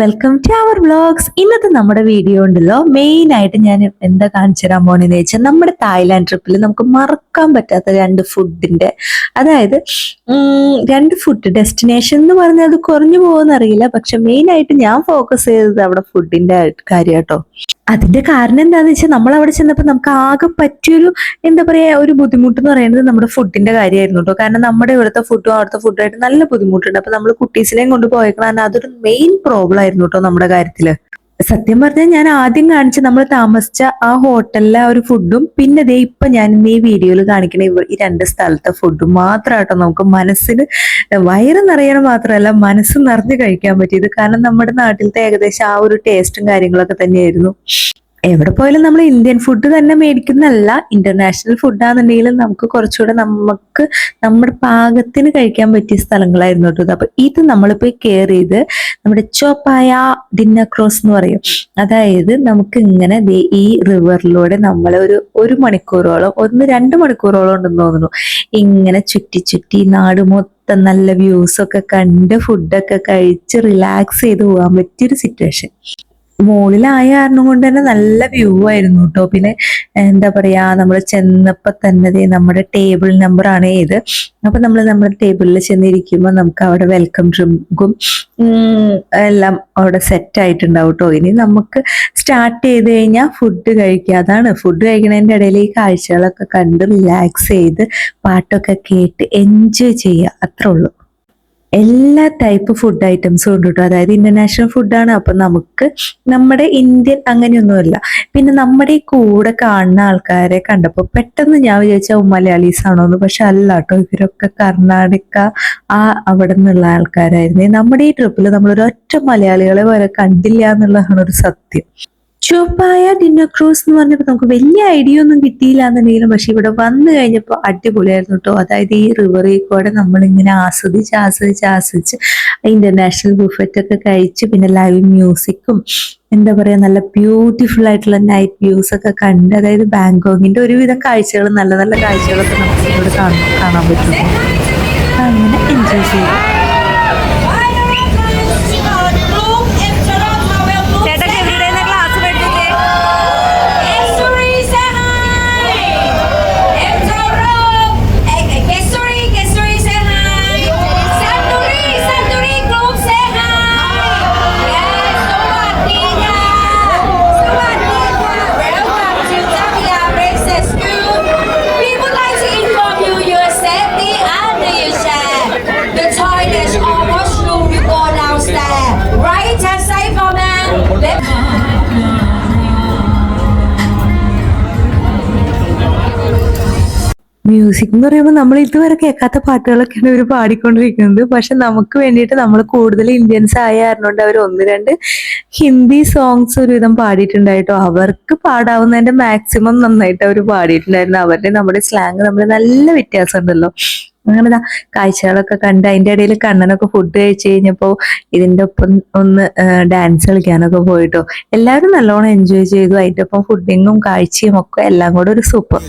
Welcome to our vlogs. ഇന്നത്തെ നമ്മുടെ video ഉണ്ടല്ലോ, മെയിൻ ആയിട്ട് ഞാൻ എന്താ കാണിച്ചു തരാൻ പോണെന്ന് വെച്ചാൽ നമ്മുടെ തായ്ലാൻഡ് ട്രിപ്പിൽ നമുക്ക് മറക്കാൻ പറ്റാത്ത രണ്ട് ഫുഡിന്റെ, അതായത് രണ്ട് ഫുഡ് ഡെസ്റ്റിനേഷൻ എന്ന് പറഞ്ഞാൽ അത് കുറഞ്ഞു പോകുമെന്ന് അറിയില്ല, പക്ഷെ മെയിൻ ആയിട്ട് ഞാൻ ഫോക്കസ് ചെയ്തത് അവിടെ ഫുഡിന്റെ കാര്യം കേട്ടോ. അതിന്റെ കാരണം എന്താന്ന് വെച്ചാൽ നമ്മൾ അവിടെ ചെന്നപ്പോൾ നമുക്ക് ആകെ പറ്റിയൊരു എന്താ പറയാ ഒരു ബുദ്ധിമുട്ട് എന്ന് പറയുന്നത് നമ്മുടെ ഫുഡിന്റെ കാര്യമായിരുന്നു കേട്ടോ. കാരണം നമ്മുടെ ഇവിടുത്തെ ഫുഡും അവിടുത്തെ ഫുഡായിട്ട് നല്ല ബുദ്ധിമുട്ടുണ്ട്. അപ്പൊ നമ്മൾ കുട്ടീസിനെയും കൊണ്ട് പോയേക്കണം, അതൊരു മെയിൻ പ്രോബ്ലം ആയിരുന്നു കേട്ടോ നമ്മുടെ കാര്യത്തില്. സത്യം പറഞ്ഞാൽ ഞാൻ ആദ്യം കാണിച്ച നമ്മൾ താമസിച്ച ആ ഹോട്ടലിലെ ആ ഒരു ഫുഡും പിന്നെ ദേ ഇപ്പൊ ഞാൻ ഇന്ന് ഈ വീഡിയോയിൽ കാണിക്കുന്ന ഈ രണ്ട് സ്ഥലത്തെ ഫുഡും മാത്രമായിട്ടോ നമുക്ക് മനസ്സിന് വയറ് നിറയണം മാത്രമല്ല മനസ്സ് നിറഞ്ഞു കഴിക്കാൻ പറ്റിയത്. കാരണം നമ്മുടെ നാട്ടിലത്തെ ഏകദേശം ആ ഒരു ടേസ്റ്റും കാര്യങ്ങളൊക്കെ തന്നെയായിരുന്നു. എവിടെ പോയാലും നമ്മൾ ഇന്ത്യൻ ഫുഡ് തന്നെ മേടിക്കുന്നല്ല, ഇന്റർനാഷണൽ ഫുഡാണെന്നുണ്ടെങ്കിലും നമുക്ക് കുറച്ചുകൂടെ നമുക്ക് നമ്മുടെ പാകത്തിന് കഴിക്കാൻ പറ്റിയ സ്ഥലങ്ങളായിരുന്നു കേട്ടോ. അപ്പൊ ഇത് നമ്മളിപ്പോ കെയർ ചെയ്ത് നമ്മുടെ ചോപ്പായ ഡിന്നർ ക്രോസ് എന്ന് പറയും. അതായത് നമുക്ക് ഇങ്ങനെ ഈ റിവറിലൂടെ നമ്മളെ ഒരു മണിക്കൂറോളം 1-2 മണിക്കൂറോളം ഉണ്ടെന്ന് തോന്നുന്നു ഇങ്ങനെ ചുറ്റി നാട് മൊത്തം നല്ല വ്യൂസ് ഒക്കെ കണ്ട് ഫുഡൊക്കെ കഴിച്ച് റിലാക്സ് ചെയ്ത് പോകാൻ പറ്റിയൊരു സിറ്റുവേഷൻ. മുകളിലായ കാരണം കൊണ്ട് തന്നെ നല്ല വ്യൂ ആയിരുന്നു കേട്ടോ. പിന്നെ എന്താ പറയാ, നമ്മൾ ചെന്നപ്പോ തന്നെ നമ്മുടെ ടേബിൾ നമ്പർ ആണ് ഇത്. അപ്പൊ നമ്മൾ നമ്മുടെ ടേബിളിൽ ചെന്നിരിക്കുമ്പോൾ നമുക്ക് അവിടെ വെൽക്കം ഡ്രിങ്കും എല്ലാം അവിടെ സെറ്റ് ആയിട്ടുണ്ടാവും കേട്ടോ. ഇനി നമുക്ക് സ്റ്റാർട്ട് ചെയ്ത് കഴിഞ്ഞാൽ ഫുഡ് കഴിക്കുക. അതാണ് ഫുഡ് കഴിക്കുന്നതിന്റെ ഇടയിൽ ഈ കാഴ്ചകളൊക്കെ കണ്ട് റിലാക്സ് ചെയ്ത് പാട്ടൊക്കെ കേട്ട് എൻജോയ് ചെയ്യുക, അത്രേ ഉള്ളൂ. എല്ലാ ടൈപ്പ് ഫുഡ് ഐറ്റംസും ഉണ്ട് കേട്ടോ. അതായത് ഇന്റർനാഷണൽ ഫുഡാണ്. അപ്പൊ നമുക്ക് നമ്മുടെ ഇന്ത്യൻ അങ്ങനെയൊന്നുമല്ല. പിന്നെ നമ്മുടെ ഈ കൂടെ കാണുന്ന ആൾക്കാരെ കണ്ടപ്പോൾ പെട്ടെന്ന് ഞാൻ വിചാരിച്ച മലയാളീസ് ആണോന്ന്, പക്ഷെ അല്ല കേട്ടോ. ഇവരൊക്കെ കർണാടക അവിടെ നിന്നുള്ള ആൾക്കാരായിരുന്നു. നമ്മുടെ ഈ ട്രിപ്പിൽ നമ്മളൊരൊറ്റ മലയാളികളെ വരെ കണ്ടില്ല എന്നുള്ളതാണ് ഒരു സത്യം. ചോപ്പായ ഡിന്നർ ക്രൂസ് എന്ന് പറഞ്ഞപ്പോൾ നമുക്ക് വലിയ ഐഡിയ ഒന്നും കിട്ടിയില്ല എന്നുണ്ടെങ്കിലും പക്ഷെ ഇവിടെ വന്നു കഴിഞ്ഞപ്പോൾ അടിപൊളിയായിരുന്നു കേട്ടോ. അതായത് ഈ റിവറിൽ കൂടെ നമ്മളിങ്ങനെ ആസ്വദിച്ച് ഇന്റർനാഷണൽ ബുഫറ്റ് ഒക്കെ കഴിച്ച് പിന്നെ ലൈവ് മ്യൂസിക്കും എന്താ പറയാ നല്ല ബ്യൂട്ടിഫുൾ ആയിട്ടുള്ള നൈറ്റ് വ്യൂസ് ഒക്കെ കണ്ട്, അതായത് ബാങ്കോക്കിന്റെ ഒരുവിധം കാഴ്ചകൾ നല്ല നല്ല കാഴ്ചകളൊക്കെ നമുക്ക് ഇവിടെ കാണാൻ പറ്റും. അങ്ങനെ എൻജോയ് ചെയ്യും. മ്യൂസിക് എന്ന് പറയുമ്പോൾ നമ്മൾ ഇതുവരെ കേൾക്കാത്ത പാട്ടുകളൊക്കെയാണ് ഇവർ പാടിക്കൊണ്ടിരിക്കുന്നത്. പക്ഷെ നമുക്ക് വേണ്ടിയിട്ട് നമ്മൾ കൂടുതൽ ഇന്ത്യൻസ് ആയ കാരണമുണ്ട് അവർ 1-2 ഹിന്ദി സോങ്സ് ഒരുവിധം പാടിയിട്ടുണ്ടായിട്ടോ. അവർക്ക് പാടാവുന്നതിന്റെ മാക്സിമം നന്നായിട്ട് അവർ പാടിയിട്ടുണ്ടായിരുന്നു. അവരുടെ നമ്മുടെ സ്ലാങ് നമ്മൾ നല്ല വ്യത്യാസം ഉണ്ടല്ലോ. അങ്ങനെ കാഴ്ചകളൊക്കെ കണ്ട് അതിന്റെ ഇടയിൽ കണ്ണനൊക്കെ ഫുഡ് കഴിച്ചു കഴിഞ്ഞപ്പോ ഇതിന്റെ ഒപ്പം ഒന്ന് ഡാൻസ് കളിക്കാനൊക്കെ പോയിട്ടോ. എല്ലാവരും നല്ലോണം എൻജോയ് ചെയ്തു. അതിന്റെ ഒപ്പം ഫുഡിങ്ങും കാഴ്ചയും ഒക്കെ എല്ലാം കൂടെ ഒരു സൂപ്പർ.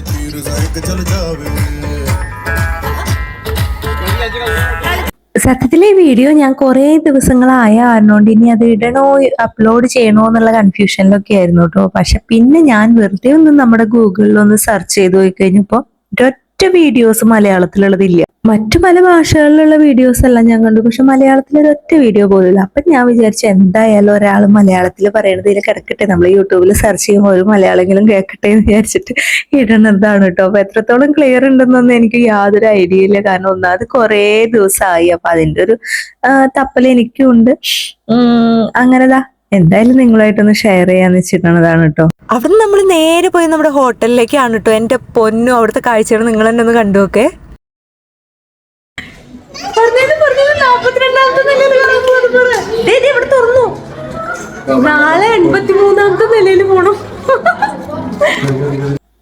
സത്യത്തിലെ ഈ വീഡിയോ ഞാൻ കുറെ ദിവസങ്ങളായ കാരണോണ്ട് ഇനി അത് ഇടണോ അപ്ലോഡ് ചെയ്യണോ എന്നുള്ള കൺഫ്യൂഷനിലൊക്കെ ആയിരുന്നു കേട്ടോ. പക്ഷെ പിന്നെ ഞാൻ വെറുതെ ഒന്ന് നമ്മുടെ ഗൂഗിളിൽ ഒന്ന് സെർച്ച് ചെയ്ത് പോയി കഴിഞ്ഞപ്പോ ഒറ്റ വീഡിയോസ് മലയാളത്തിലുള്ളതില്ല. മറ്റു പല ഭാഷകളിലുള്ള വീഡിയോസ് എല്ലാം ഞാൻ കണ്ടു, പക്ഷെ മലയാളത്തിൽ ഒരൊറ്റ വീഡിയോ പോലുമില്ല. അപ്പൊ ഞാൻ വിചാരിച്ചു എന്തായാലും ഒരാൾ മലയാളത്തിൽ പറയണത് ഇതിൽ കിടക്കട്ടെ, നമ്മൾ യൂട്യൂബിൽ സെർച്ച് ചെയ്യുമ്പോൾ ഒരു മലയാളമെങ്കിലും കേൾക്കട്ടെ എന്ന് വിചാരിച്ചിട്ട് ഇടുന്നതാണ് കേട്ടോ. അപ്പൊ എത്രത്തോളം ക്ലിയർ ഉണ്ടെന്നൊന്നും എനിക്ക് യാതൊരു ഐഡിയ ഇല്ല. കാരണം ഒന്നാമത് കുറേ ദിവസമായി, അപ്പൊ അതിന്റെ ഒരു തപ്പൽ എനിക്കും ഉണ്ട്. അങ്ങനെതാ എന്തായാലും നിങ്ങളായിട്ടൊന്ന് ഷെയർ ചെയ്യാന്ന് വെച്ചിട്ടുള്ളതാണ് കേട്ടോ. അവിടെ നമ്മൾ നേരെ പോയി നമ്മുടെ ഹോട്ടലിലേക്കാണ് കേട്ടോ. എന്റെ പൊന്നും അവിടുത്തെ കാഴ്ചകൾ നിങ്ങൾ തന്നെ ഒന്ന് കണ്ടു നോക്കേ. 43-ാമത്തെ നിലയിൽ പോണം.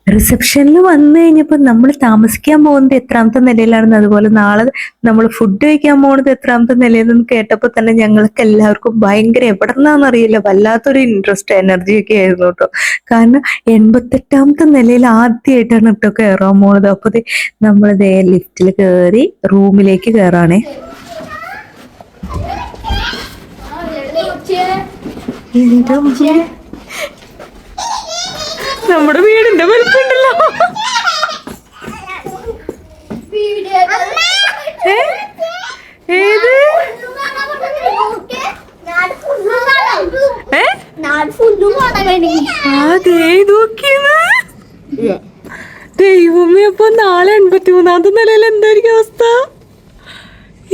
റിസപ്ഷനിൽ വന്നു കഴിഞ്ഞപ്പോൾ നമ്മൾ താമസിക്കാൻ പോകുന്നത് എത്രാമത്തെ നിലയിലാണെന്ന്, അതുപോലെ നാളെ നമ്മൾ ഫുഡ് കഴിക്കാൻ പോകുന്നത് എത്രാമത്തെ നിലയിലെന്ന് കേട്ടപ്പോൾ തന്നെ ഞങ്ങൾക്ക് എല്ലാവർക്കും ഭയങ്കര എവിടെന്നാന്നറിയില്ല വല്ലാത്തൊരു ഇൻട്രസ്റ്റ് എനർജി ഒക്കെ ആയിരുന്നു കേട്ടോ. കാരണം 88ാമത്തെ നിലയിൽ ആദ്യമായിട്ടാണ് കേട്ടോ കയറാൻ പോണത്. അപ്പൊ നമ്മളിതേ ലിഫ്റ്റിൽ കയറി റൂമിലേക്ക് കയറാണേ. നമ്മുടെ വീടിന്റെ വലിപ്പുണ്ടല്ലോ. ഏത് ദൈവമേ, അപ്പൊ നാളെ 83ാമത്തെ നിലയിൽ എന്തായിരിക്കും അവസ്ഥ?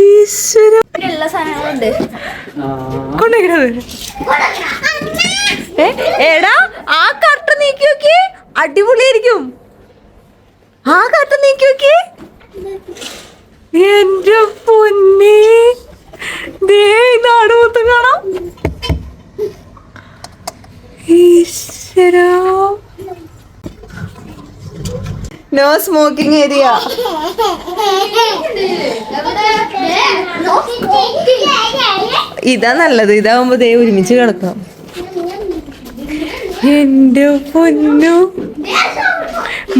ഈശ്വര കൊണ്ടുവരുന്നത്. എടാ ആ കർട്ടൻ നീക്കി നോക്കി, അടിപൊളിയായിരിക്കും. ആ കർട്ടൻ നീക്കി നോക്കി. എന്റെ പൊന്നേ, ദേ നാട് മൊത്തം കാണാം. ഈശ്വരാ, നോ സ്മോക്കിംഗ് ഏരിയ. ഇതാ നല്ലത്, ഇതാവുമ്പോ ദേ ഒരുമിച്ച് കിടക്കാം. എന്റെ പൊന്നു,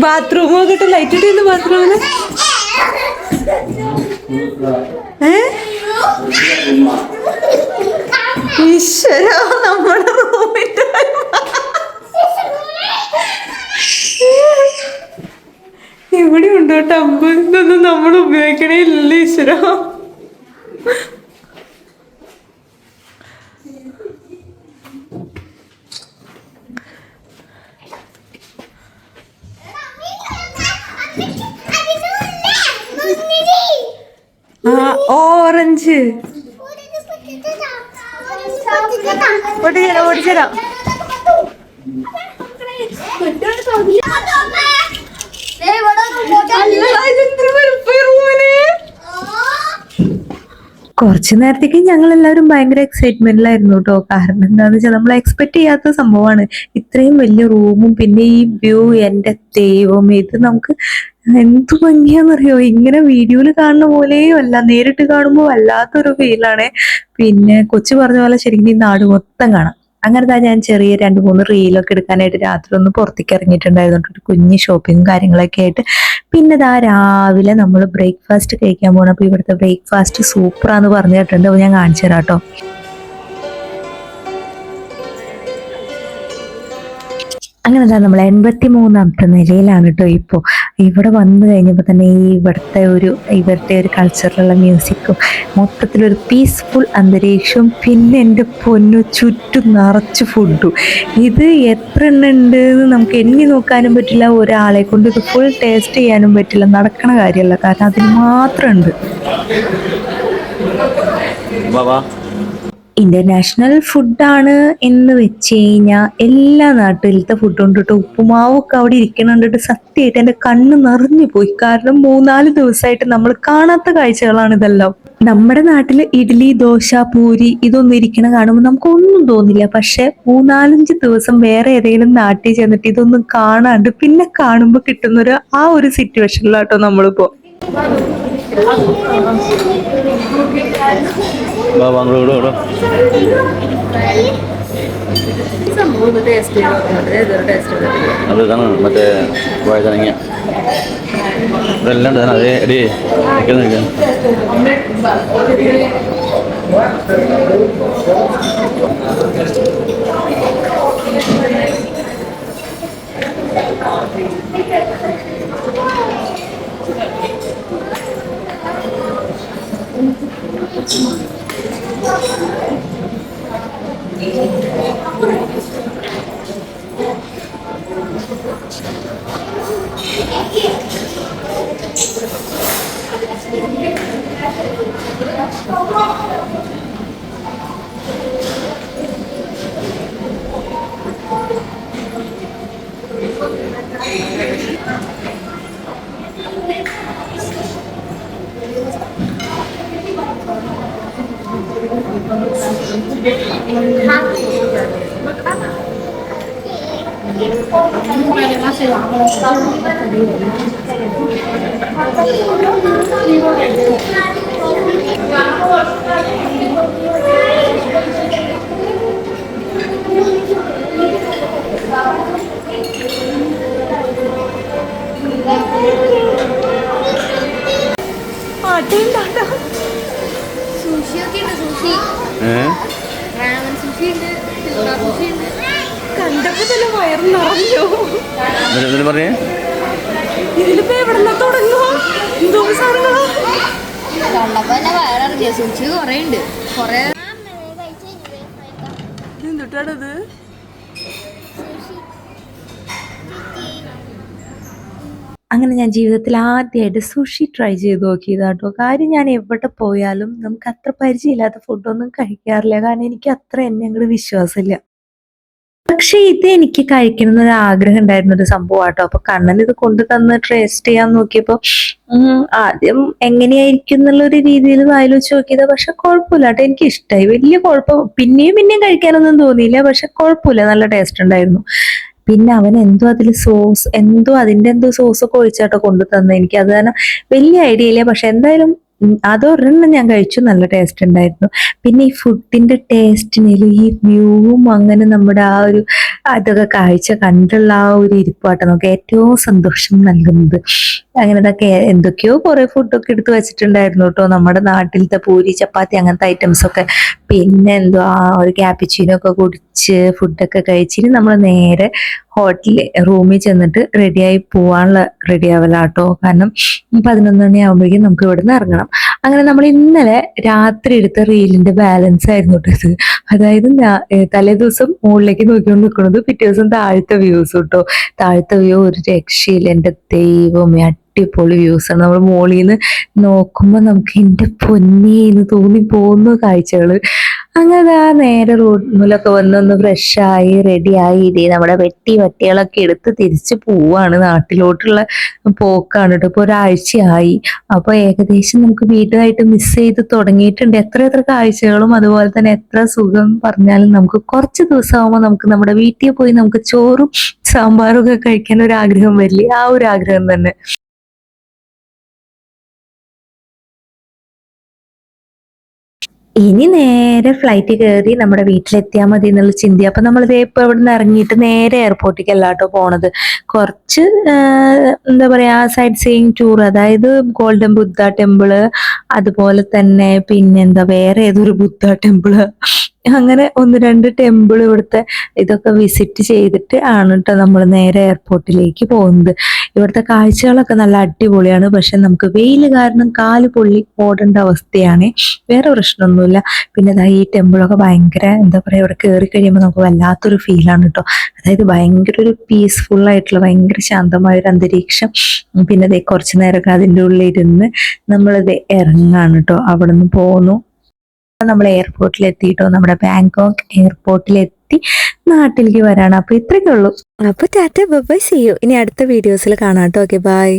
ബാത്റൂം നോക്കട്ടെ, ലൈറ്റ് ഇട്ടിരുന്നു ബാത്റൂമിന്. ഈശ്വര, നമ്മുടെ റൂമിന്റെ ഇവിടെ ഉണ്ടോ ടബ്? ഇതൊന്നും നമ്മൾ ഉപയോഗിക്കണേ ഇല്ല ഈശ്വര. ഓറഞ്ച് ഓടിച്ചേരാം. കുറച്ചു നേരത്തേക്ക് ഞങ്ങൾ എല്ലാവരും ഭയങ്കര എക്സൈറ്റ്മെന്റിലായിരുന്നു കേട്ടോ. കാരണം എന്താന്ന് വെച്ചാൽ നമ്മൾ എക്സ്പെക്ട് ചെയ്യാത്ത സംഭവമാണ് ഇത്രയും വലിയ റൂമും പിന്നെ ഈ വ്യൂ. എന്റെ ദൈവം, ഇത് നമുക്ക് എന്തു ഭംഗിയാന്നറിയോ. ഇങ്ങനെ വീഡിയോയിൽ കാണുന്ന പോലെയും അല്ല, നേരിട്ട് കാണുമ്പോൾ വല്ലാത്തൊരു ഫീലാണ്. പിന്നെ കൊച്ചു പറഞ്ഞ പോലെ ശരിക്കും ഈ നാട് മൊത്തം കാണാം. അങ്ങനത്തെ ഞാൻ ചെറിയ 2-3 റീലൊക്കെ എടുക്കാനായിട്ട് രാത്രി ഒന്ന് പുറത്തേക്ക് ഇറങ്ങിയിട്ടുണ്ടായിരുന്നു, കുഞ്ഞ് ഷോപ്പിങ്ങും കാര്യങ്ങളൊക്കെ ആയിട്ട്. പിന്നെ ഇതാ രാവിലെ നമ്മൾ ബ്രേക്ക്ഫാസ്റ്റ് കഴിക്കാൻ പോകണം. അപ്പൊ ഇവിടുത്തെ ബ്രേക്ക്ഫാസ്റ്റ് സൂപ്പറാന്ന് പറഞ്ഞു കേട്ടിട്ടുണ്ട്. അപ്പൊ ഞാൻ കാണിച്ചു തരാം കേട്ടോ. അങ്ങനെ നമ്മൾ 83ാമത്തെ നിലയിലാണ് കേട്ടോ. ഇപ്പോൾ ഇവിടെ വന്നു കഴിഞ്ഞപ്പോൾ തന്നെ ഇവരുടെ ഒരു കൾച്ചറിലുള്ള മ്യൂസിക്കും മൊത്തത്തിലൊരു പീസ്ഫുൾ അന്തരീക്ഷവും പിന്നെ എൻ്റെ പൊന്നു ചുറ്റും നിറച്ച് ഫുഡും. ഇത് എത്ര എണ്ണം ഉണ്ട് എന്ന് നമുക്ക് എണ്ണി നോക്കാനും പറ്റില്ല, ഒരാളെ കൊണ്ട് ഇത് ഫുൾ ടേസ്റ്റ് ചെയ്യാനും പറ്റില്ല, നടക്കണ കാര്യമല്ല. കാരണം അതിന് മാത്രം ഉണ്ട്. ഇന്റർനാഷണൽ ഫുഡാണ് എന്ന് വെച്ച് കഴിഞ്ഞാൽ എല്ലാ നാട്ടിലത്തെ ഫുഡ് കൊണ്ടിട്ട് ഉപ്പുമാവൊക്കെ അവിടെ ഇരിക്കണുണ്ടിട്ട് സത്യമായിട്ട് എൻ്റെ കണ്ണ് നിറഞ്ഞു പോയി. കാരണം 3-4 ദിവസമായിട്ട് നമ്മൾ കാണാത്ത കാഴ്ചകളാണ് ഇതെല്ലാം. നമ്മുടെ നാട്ടിൽ ഇഡ്ഡലി, ദോശ, പൂരി ഇതൊന്നും ഇരിക്കണ കാണുമ്പോൾ നമുക്കൊന്നും തോന്നില്ല. പക്ഷെ 3-4 ദിവസം വേറെ ഏതെങ്കിലും നാട്ടിൽ ചെന്നിട്ട് ഇതൊന്നും കാണാണ്ട് പിന്നെ കാണുമ്പോൾ കിട്ടുന്നൊരു ആ ഒരു സിറ്റുവേഷനിലാട്ടോ നമ്മളിപ്പോ. അതാണ് മറ്റേ വഴുതനങ്ങ ഇതെല്ലാം അതെ എടി സുഷിയൊക്കെ ഉണ്ട്. സുഷി, റാമൻ സുഷി ഉണ്ട്, സുഷി ഉണ്ട്. കണ്ടപ്പോ തന്നെ വയറ് നിറഞ്ഞു. എന്നിട്ട് പറഞ്ഞേ ഇതിലിപ്പോ എവിടെ തുടങ്ങുക? എന്തോ സാധനങ്ങളോ കണ്ടപ്പോ തന്നെ വയറിറങ്ങിയ. സുഷി കൊറേ ഉണ്ട്, കൊറേ. എന്തുട്ടാണത്? അങ്ങനെ ഞാൻ ജീവിതത്തിൽ ആദ്യമായിട്ട് സുഷി ട്രൈ ചെയ്ത് നോക്കിയതാട്ടോ. കാര്യം ഞാൻ എവിടെ പോയാലും നമുക്ക് അത്ര പരിചയമില്ലാത്ത ഫുഡൊന്നും കഴിക്കാറില്ല. കാരണം എനിക്ക് അത്ര എന്നെ അങ്ങോട്ട് വിശ്വാസമില്ല. പക്ഷെ ഇത് എനിക്ക് കഴിക്കണം എന്നൊരു ആഗ്രഹം ഉണ്ടായിരുന്ന ഒരു സംഭവമാട്ടോ. അപ്പൊ കണ്ണൻ ഇത് കൊണ്ടു തന്ന് ടേസ്റ്റ് ചെയ്യാൻ നോക്കിയപ്പോ ആദ്യം എങ്ങനെയായിരിക്കും എന്നുള്ളൊരു രീതിയിൽ വായിൽ വെച്ച് നോക്കിയതാ. പക്ഷെ കുഴപ്പമില്ല കേട്ടോ, എനിക്ക് ഇഷ്ടമായി. വലിയ കുഴപ്പം, പിന്നെയും കഴിക്കാനൊന്നും തോന്നിയില്ല. പക്ഷെ കുഴപ്പമില്ല, നല്ല ടേസ്റ്റ് ഉണ്ടായിരുന്നു. പിന്നെ അവൻ എന്തോ അതിൽ സോസ് അതിന്റെ എന്തോ സോസൊക്കെ ഒഴിച്ചാട്ടോ കൊണ്ടു തന്നെ. എനിക്ക് അത് തന്നെ വലിയ ഐഡിയ ഇല്ല. പക്ഷെ എന്തായാലും അതൊരെണ്ണം ഞാൻ കഴിച്ചു, നല്ല ടേസ്റ്റ് ഉണ്ടായിരുന്നു. പിന്നെ ഈ ഫുഡിന്റെ ടേസ്റ്റിനും ഈ വ്യൂവും അങ്ങനെ നമ്മുടെ ആ ഒരു അതൊക്കെ കാഴ്ച കണ്ടുള്ള ആ ഒരു ഇരിപ്പാട്ടം നമുക്ക് ഏറ്റവും സന്തോഷം നൽകുന്നത്. അങ്ങനെ ഇതൊക്കെ എന്തൊക്കെയോ കുറെ ഫുഡൊക്കെ എടുത്ത് വെച്ചിട്ടുണ്ടായിരുന്നു കേട്ടോ. നമ്മുടെ നാട്ടിലത്തെ പൂരി ചപ്പാത്തി അങ്ങനത്തെ ഐറ്റംസ് ഒക്കെ. പിന്നെ എന്തോ ആ ഒരു ക്യാപ്പിച്ചീനോ ഒക്കെ കുടിച്ച് ഫുഡൊക്കെ കഴിച്ചിട്ട് നമ്മൾ നേരെ ഹോട്ടലിൽ റൂമിൽ ചെന്നിട്ട് റെഡിയായി റെഡി ആവലാട്ടോ. കാരണം 11 മണിയാകുമ്പോഴേക്കും നമുക്ക് ഇവിടെ നിന്ന് ഇറങ്ങണം. അങ്ങനെ നമ്മൾ ഇന്നലെ രാത്രി എടുത്ത റീലിന്റെ ബാലൻസ് ആയിരുന്നു കേട്ടോ ഇത്. അതായത് തലേ ദിവസം മുകളിലേക്ക് നോക്കിക്കൊണ്ട് നിൽക്കുന്നത്, പിറ്റേ ദിവസം താഴത്തെ വ്യൂസ് കേട്ടോ. താഴത്തെ വ്യൂ ഒരു രക്ഷയില്ല, എൻ്റെ ദൈവമേ, അടിപൊളി വ്യൂസ് ആണ്. നമ്മൾ മുകളിൽ നിന്ന് നോക്കുമ്പോൾ നമുക്ക് എൻ്റെ പൊന്നേന്ന് തോന്നി പോകുന്ന കാഴ്ചകള്. അങ്ങനെ ആ നേരെ റോഡിലൊക്കെ വന്നൊന്ന് ഫ്രഷായി റെഡിയായി ഇതേ നമ്മുടെ വട്ടികളൊക്കെ എടുത്ത് തിരിച്ച് പോവാണ്. നാട്ടിലോട്ടുള്ള പോക്കാണ് കേട്ടോ. ഇപ്പൊ ഒരാഴ്ചയായി. അപ്പൊ ഏകദേശം നമുക്ക് വീട്ടുമായിട്ട് മിസ് ചെയ്ത് തുടങ്ങിയിട്ടുണ്ട്. എത്ര കാഴ്ചകളും അതുപോലെ തന്നെ എത്ര സുഖം പറഞ്ഞാലും നമുക്ക് കുറച്ച് ദിവസമാകുമ്പോൾ നമുക്ക് നമ്മുടെ വീട്ടിൽ പോയി നമുക്ക് ചോറും സാമ്പാറും ഒക്കെ കഴിക്കാൻ ഒരു ആഗ്രഹം വരില്ലേ? ആ ഒരു ആഗ്രഹം തന്നെ. ഇനി നേരെ ഫ്ലൈറ്റ് കയറി നമ്മുടെ വീട്ടിലെത്തിയാൽ മതി എന്നുള്ള ചിന്ത. അപ്പൊ നമ്മളിത് ഇപ്പൊ ഇവിടെ നിന്ന് ഇറങ്ങിയിട്ട് നേരെ എയർപോർട്ടിലേക്ക് അല്ലാട്ടോ പോണത്. കുറച്ച് എന്താ പറയാ സൈറ്റ് സീയിങ് ടൂർ, അതായത് ഗോൾഡൻ ബുദ്ധ ടെമ്പിള്, അതുപോലെ തന്നെ പിന്നെന്താ വേറെ ഏതൊരു ബുദ്ധ ടെമ്പിള്, അങ്ങനെ 1-2 ടെമ്പിൾ ഇവിടുത്തെ ഇതൊക്കെ വിസിറ്റ് ചെയ്തിട്ട് ആണ് കേട്ടോ നമ്മൾ നേരെ എയർപോർട്ടിലേക്ക് പോകുന്നത്. ഇവിടുത്തെ കാഴ്ചകളൊക്കെ നല്ല അടിപൊളിയാണ്. പക്ഷെ നമുക്ക് വെയിൽ കാരണം കാല് പൊള്ളി ഓടേണ്ട അവസ്ഥയാണ്. വേറെ പ്രശ്നമൊന്നുമില്ല. പിന്നെ ഈ ടെമ്പിളൊക്കെ ഭയങ്കര എന്താ പറയാ, ഇവിടെ കയറി കഴിയുമ്പോൾ നമുക്ക് വല്ലാത്തൊരു ഫീലാണ് കേട്ടോ. അതായത് ഭയങ്കര ഒരു പീസ്ഫുൾ ആയിട്ടുള്ള ഭയങ്കര ശാന്തമായ ഒരു അന്തരീക്ഷം. പിന്നെ കുറച്ചു നേരമൊക്കെ അതിൻ്റെ ഉള്ളിൽ ഇരുന്ന് നമ്മളിത് ഇറങ്ങാണ് കേട്ടോ. അവിടെ നിന്ന് പോന്നു. നമ്മൾ എയർപോർട്ടിൽ എത്തിയിട്ടോ, നമ്മുടെ ബാങ്കോക്ക് എയർപോർട്ടിലെത്തി നാട്ടിലേക്ക് വരാണ്. അപ്പൊ ഇത്രയൊക്കെ ഉള്ളൂ. അപ്പൊ tata bye bye, see you. ഇനി അടുത്ത വീഡിയോസിൽ കാണാം കേട്ടോ. Okay, by.